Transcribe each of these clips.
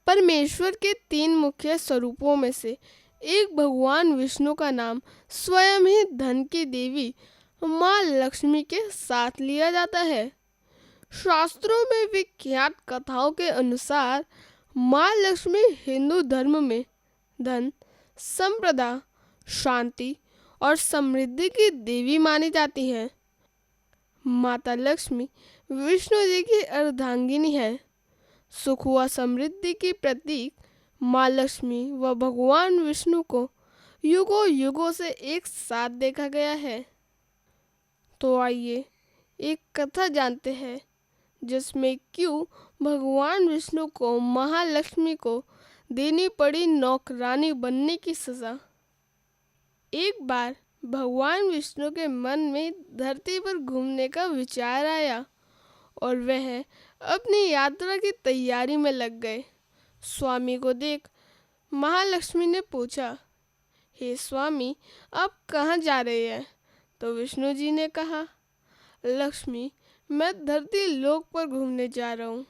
परमेश्वर के तीन मुख्य स्वरूपों में से एक भगवान विष्णु का नाम स्वयं ही धन की देवी माँ लक्ष्मी के साथ लिया जाता है। शास्त्रों में विख्यात कथाओं के अनुसार माँ लक्ष्मी हिंदू धर्म में धन, संपदा, शांति और समृद्धि की देवी मानी जाती है। माता लक्ष्मी विष्णु जी की अर्धांगिनी है। सुख व समृद्धि की प्रतीक माँ लक्ष्मी व भगवान विष्णु को युगों युगों से एक साथ देखा गया है। तो आइए एक कथा जानते हैं जिसमें क्यों भगवान विष्णु को महालक्ष्मी को देनी पड़ी नौकरानी बनने की सजा। एक बार भगवान विष्णु के मन में धरती पर घूमने का विचार आया और वह अपनी यात्रा की तैयारी में लग गए। स्वामी को देख महालक्ष्मी ने पूछा, हे स्वामी, आप कहाँ जा रहे हैं? तो विष्णु जी ने कहा, लक्ष्मी, मैं धरती लोक पर घूमने जा रहा हूँ।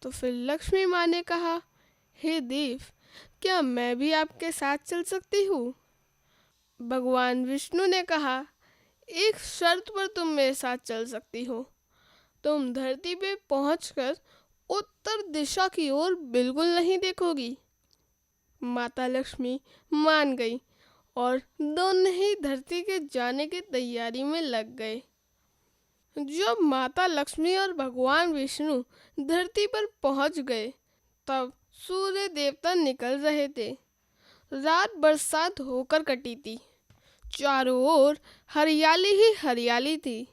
तो फिर लक्ष्मी माँ ने कहा, हे देव, क्या मैं भी आपके साथ चल सकती हूँ? भगवान विष्णु ने कहा, एक शर्त पर तुम मेरे साथ चल सकती हो। तुम धरती पे पहुंचकर उत्तर दिशा की ओर बिल्कुल नहीं देखोगी। माता लक्ष्मी मान गई और दोनों ही धरती के जाने की तैयारी में लग गए। जब माता लक्ष्मी और भगवान विष्णु धरती पर पहुंच गए तब सूर्य देवता निकल रहे थे। रात बरसात होकर कटी थी। चारों ओर हरियाली ही हरियाली थी।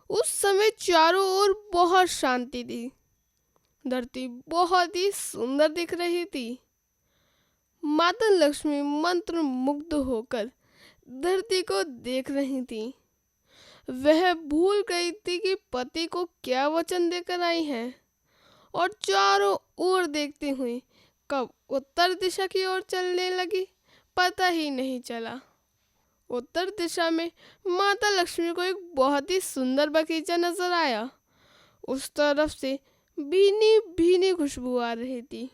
उस समय चारों ओर बहुत शांति थी। धरती बहुत ही सुंदर दिख रही थी। माता लक्ष्मी मंत्र मुग्ध होकर धरती को देख रही थी। वह भूल गई थी कि पति को क्या वचन देकर आई हैं और चारों ओर देखती हुई कब उत्तर दिशा की ओर चलने लगी, पता ही नहीं चला। उत्तर दिशा में माता लक्ष्मी को एक बहुत ही सुंदर बगीचा नजर आया। उस तरफ से भीनी भीनी खुशबू आ रही थी।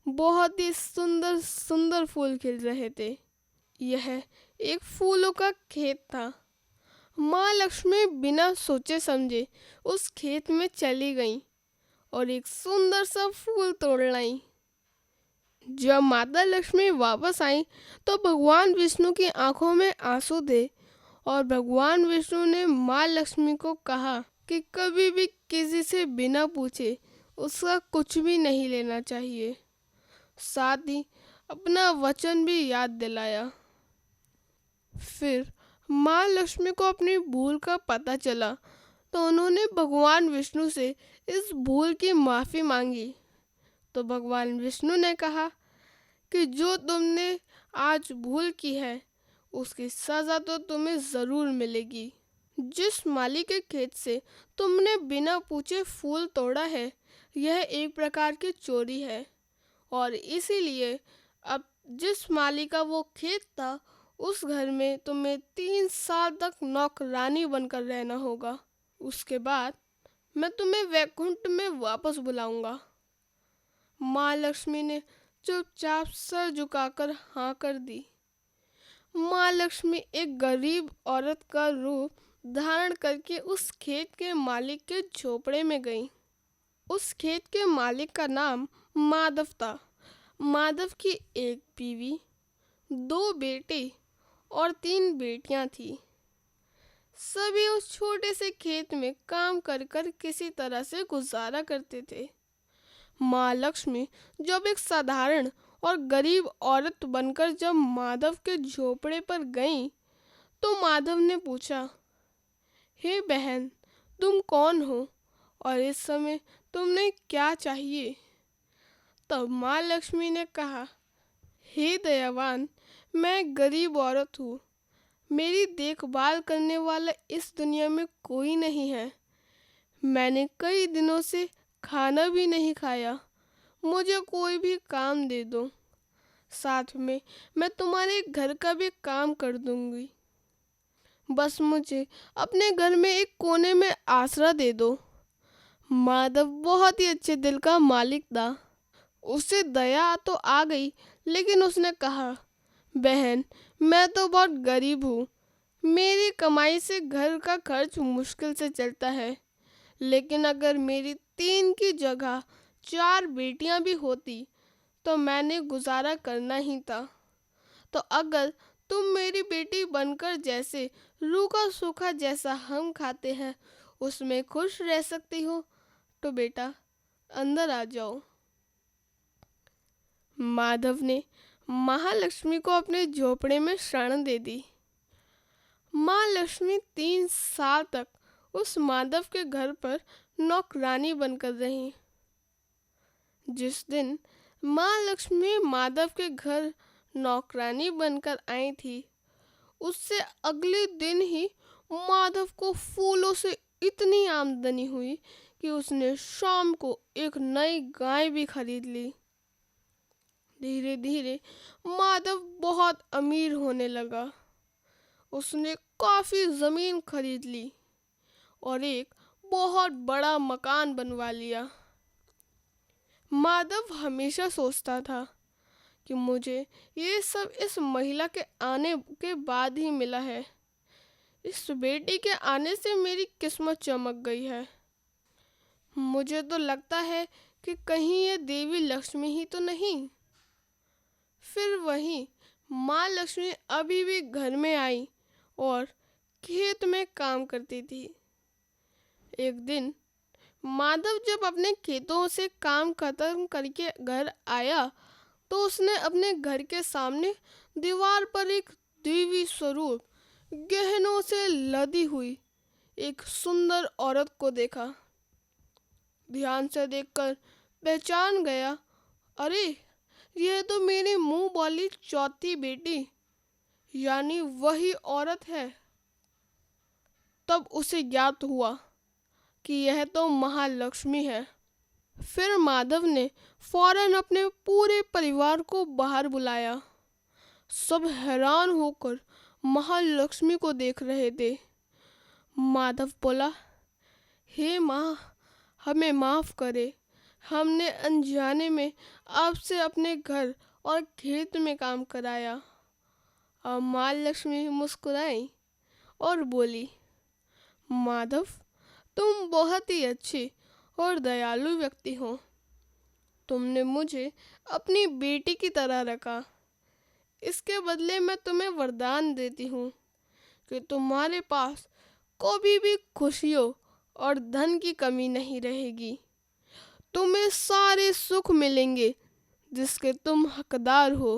बहुत ही सुंदर सुंदर फूल खिल रहे थे। यह एक फूलों का खेत था। माँ लक्ष्मी बिना सोचे समझे उस खेत में चली गईं और एक सुंदर सा फूल तोड़ लाई। जब माता लक्ष्मी वापस आई तो भगवान विष्णु की आंखों में आंसू थे और भगवान विष्णु ने माँ लक्ष्मी को कहा कि कभी भी किसी से बिना पूछे उसका कुछ भी नहीं लेना चाहिए। साथ ही अपना वचन भी याद दिलाया। फिर माँ लक्ष्मी को अपनी भूल का पता चला तो उन्होंने भगवान विष्णु से इस भूल की माफ़ी मांगी। तो भगवान विष्णु ने कहा कि जो तुमने आज भूल की है उसकी सज़ा तो तुम्हें ज़रूर मिलेगी। जिस माली के खेत से तुमने बिना पूछे फूल तोड़ा है यह एक प्रकार की चोरी है और इसीलिए अब जिस माली का वो खेत था उस घर में तुम्हें 3 साल तक नौकरानी बनकर रहना होगा। उसके बाद मैं तुम्हें वैकुंठ में वापस बुलाऊंगा। माँ लक्ष्मी ने चुपचाप सर झुकाकर हाँ कर दी। माँ लक्ष्मी एक गरीब औरत का रूप धारण करके उस खेत के मालिक के झोपड़े में गई। उस खेत के मालिक का नाम माधव था। माधव की एक बीवी, 2 बेटे और 3 बेटियां थी। सभी उस छोटे से खेत में काम कर कर किसी तरह से गुजारा करते थे। माँ लक्ष्मी जब एक साधारण और गरीब औरत बनकर जब माधव के झोपड़े पर गईं, तो माधव ने पूछा, हे बहन, तुम कौन हो और इस समय तुमने क्या चाहिए? तब माँ लक्ष्मी ने कहा, हे दयावान, मैं गरीब औरत हूँ। मेरी देखभाल करने वाला इस दुनिया में कोई नहीं है। मैंने कई दिनों से खाना भी नहीं खाया। मुझे कोई भी काम दे दो। साथ में मैं तुम्हारे घर का भी काम कर दूंगी। बस मुझे अपने घर में एक कोने में आसरा दे दो। माधव बहुत ही अच्छे दिल का मालिक था। उसे दया तो आ गई, लेकिन उसने कहा, बहन, मैं तो बहुत गरीब हूँ। मेरी कमाई से घर का खर्च मुश्किल से चलता है। लेकिन अगर मेरी 3 की जगह 4 बेटियां भी होती तो मैंने गुजारा करना ही था। तो अगर तुम मेरी बेटी बनकर, जैसे रूखा सूखा जैसा हम खाते हैं, उसमें खुश रह सकती हो, तो बेटा अंदर आ जाओ। माधव ने महालक्ष्मी को अपने झोपड़े में शरण दे दी। माँ लक्ष्मी 3 साल तक उस माधव के घर पर नौकरानी बनकर रही। जिस दिन माँ लक्ष्मी माधव के घर नौकरानी बनकर आई थी, उससे अगले दिन ही माधव को फूलों से इतनी आमदनी हुई कि उसने शाम को एक नई गाय भी खरीद ली। धीरे धीरे माधव बहुत अमीर होने लगा। उसने काफी जमीन खरीद ली और एक बहुत बड़ा मकान बनवा लिया। माधव हमेशा सोचता था कि मुझे ये सब इस महिला के आने के बाद ही मिला है। इस बेटी के आने से मेरी किस्मत चमक गई है। मुझे तो लगता है कि कहीं ये देवी लक्ष्मी ही तो नहीं। फिर वही माँ लक्ष्मी अभी भी घर में आई और खेत में काम करती थी। एक दिन माधव जब अपने खेतों से काम खत्म करके घर आया, तो उसने अपने घर के सामने दीवार पर एक देवी स्वरूप गहनों से लदी हुई एक सुंदर औरत को देखा। ध्यान से देखकर पहचान गया, अरे, यह तो मेरी मुंह वाली चौथी बेटी यानी वही औरत है। तब उसे ज्ञात हुआ कि यह तो महालक्ष्मी है। फिर माधव ने फौरन अपने पूरे परिवार को बाहर बुलाया। सब हैरान होकर महालक्ष्मी को देख रहे थे। माधव बोला, हे माँ, हमें माफ करे। हमने अनजाने में आपसे अपने घर और खेत में काम कराया। और माँ लक्ष्मी मुस्कुराई और बोली, माधव, तुम बहुत ही अच्छे और दयालु व्यक्ति हो। तुमने मुझे अपनी बेटी की तरह रखा। इसके बदले मैं तुम्हें वरदान देती हूँ कि तुम्हारे पास कभी भी खुशियों और धन की कमी नहीं रहेगी। तुम्हें सारे सुख मिलेंगे जिसके तुम हकदार हो।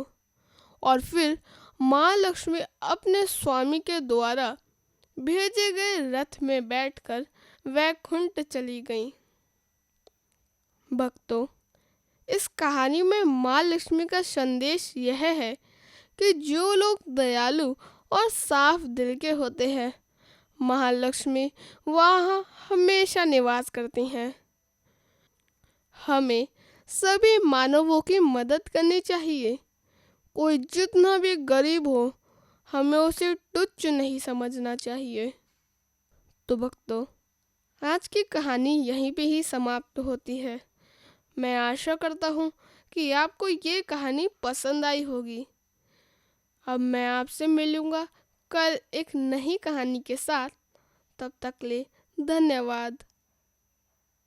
और फिर माँ लक्ष्मी अपने स्वामी के द्वारा भेजे गए रथ में बैठकर वैकुंठ चली गईं। भक्तों, इस कहानी में माँ लक्ष्मी का संदेश यह है कि जो लोग दयालु और साफ दिल के होते हैं, महालक्ष्मी वहाँ हमेशा निवास करती हैं। हमें सभी मानवों की मदद करनी चाहिए। कोई जितना भी गरीब हो, हमें उसे तुच्छ नहीं समझना चाहिए। तो भक्तों, आज की कहानी यहीं पे ही समाप्त होती है। मैं आशा करता हूँ कि आपको ये कहानी पसंद आई होगी। अब मैं आपसे मिलूँगा कल एक नई कहानी के साथ। तब तक ले धन्यवाद।